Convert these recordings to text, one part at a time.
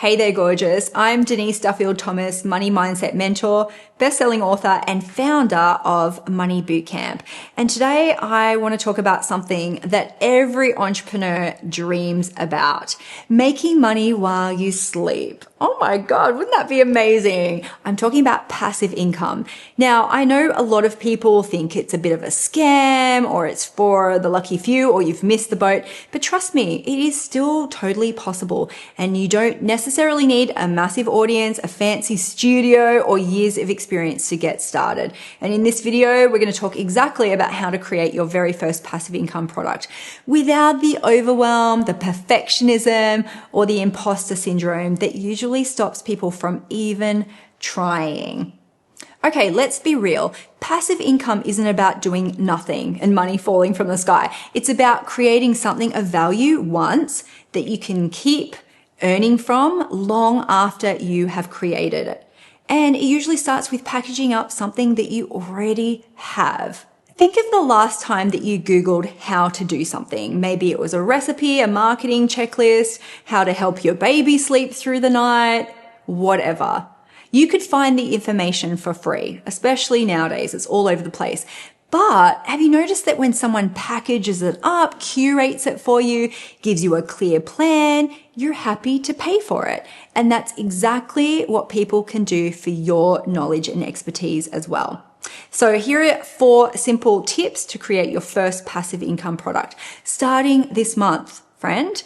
Hey there, gorgeous. I'm Denise Duffield-Thomas, money mindset mentor, best-selling author, and founder of Money Bootcamp. And today I want to talk about something that every entrepreneur dreams about: making money while you sleep. Oh my God, wouldn't that be amazing? I'm talking about passive income. Now, I know a lot of people think it's a bit of a scam, or it's for the lucky few, or you've missed the boat. But trust me, it is still totally possible. And you don't necessarily need a massive audience, a fancy studio, or years of experience to get started. And in this video, we're going to talk exactly about how to create your very first passive income product without the overwhelm, the perfectionism, or the imposter syndrome that usually stops people from even trying. Okay, let's be real. Passive income isn't about doing nothing and money falling from the sky. It's about creating something of value once that you can keep earning from long after you have created it. And it usually starts with packaging up something that you already have. Think of the last time that you Googled how to do something. Maybe it was a recipe, a marketing checklist, how to help your baby sleep through the night, whatever. You could find the information for free, especially nowadays. It's all over the place. But have you noticed that when someone packages it up, curates it for you, gives you a clear plan, you're happy to pay for it? And that's exactly what people can do for your knowledge and expertise as well. So here are 4 simple tips to create your first passive income product, starting this month, friend.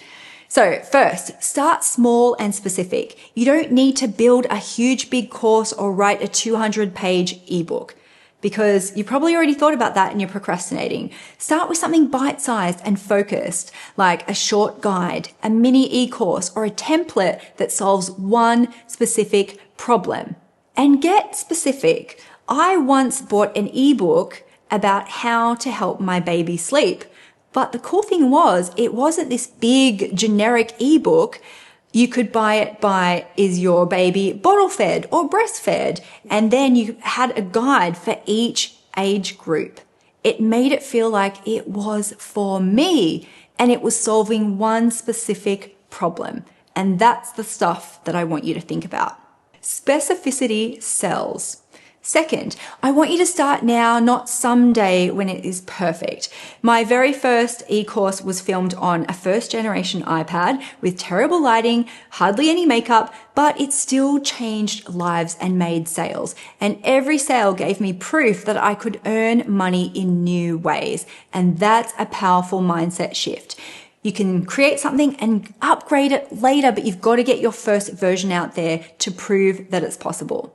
So first, start small and specific. You don't need to build a huge big course or write a 200-page ebook, because you probably already thought about that and you're procrastinating. Start with something bite-sized and focused, like a short guide, a mini e-course, or a template that solves one specific problem. And get specific. I once bought an ebook about how to help my baby sleep. But the cool thing was, it wasn't this big generic ebook. You could buy it by, is your baby bottle fed or breastfed? And then you had a guide for each age group. It made it feel like it was for me and it was solving one specific problem. And that's the stuff that I want you to think about. Specificity sells. Second, I want you to start now, not someday when it is perfect. My very first e-course was filmed on a first generation iPad with terrible lighting, hardly any makeup, but it still changed lives and made sales. And every sale gave me proof that I could earn money in new ways. And that's a powerful mindset shift. You can create something and upgrade it later, but you've got to get your first version out there to prove that it's possible.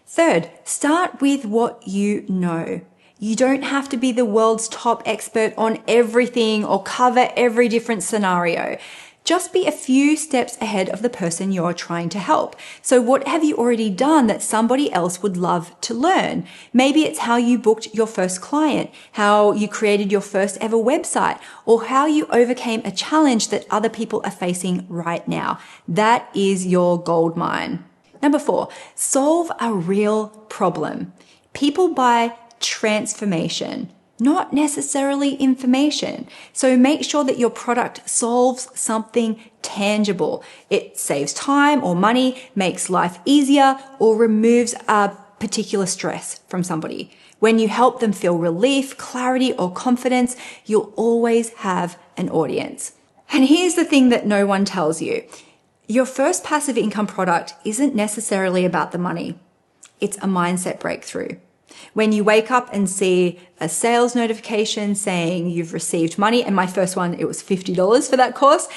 Third, start with what you know. You don't have to be the world's top expert on everything or cover every different scenario. Just be a few steps ahead of the person you're trying to help. So what have you already done that somebody else would love to learn? Maybe it's how you booked your first client, how you created your first ever website, or how you overcame a challenge that other people are facing right now. That is your gold mine. Number 4, solve a real problem. People buy transformation, not necessarily information. So make sure that your product solves something tangible. It saves time or money, makes life easier, or removes a particular stress from somebody. When you help them feel relief, clarity, or confidence, you'll always have an audience. And here's the thing that no one tells you. Your first passive income product isn't necessarily about the money. It's a mindset breakthrough. When you wake up and see a sales notification saying you've received money, and my first one, it was $50 for that course,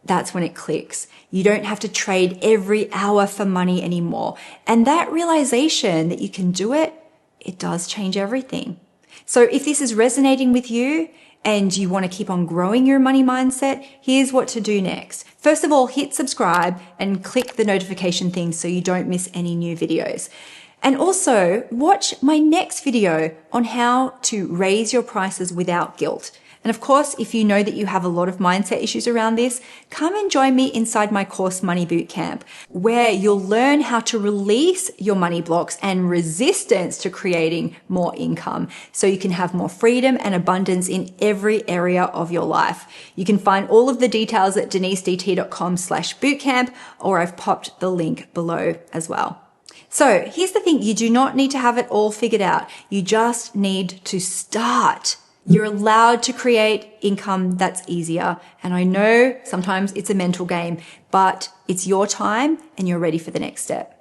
that's when it clicks. You don't have to trade every hour for money anymore. And that realization that you can do it, it does change everything. So if this is resonating with you, and you want to keep on growing your money mindset, here's what to do next. First of all, hit subscribe and click the notification thing so you don't miss any new videos. And also watch my next video on how to raise your prices without guilt. And of course, if you know that you have a lot of mindset issues around this, come and join me inside my course Money Bootcamp, where you'll learn how to release your money blocks and resistance to creating more income so you can have more freedom and abundance in every area of your life. You can find all of the details at denisedt.com/bootcamp, or I've popped the link below as well. So here's the thing. You do not need to have it all figured out. You just need to start. You're allowed to create income that's easier. And I know sometimes it's a mental game, but it's your time and you're ready for the next step.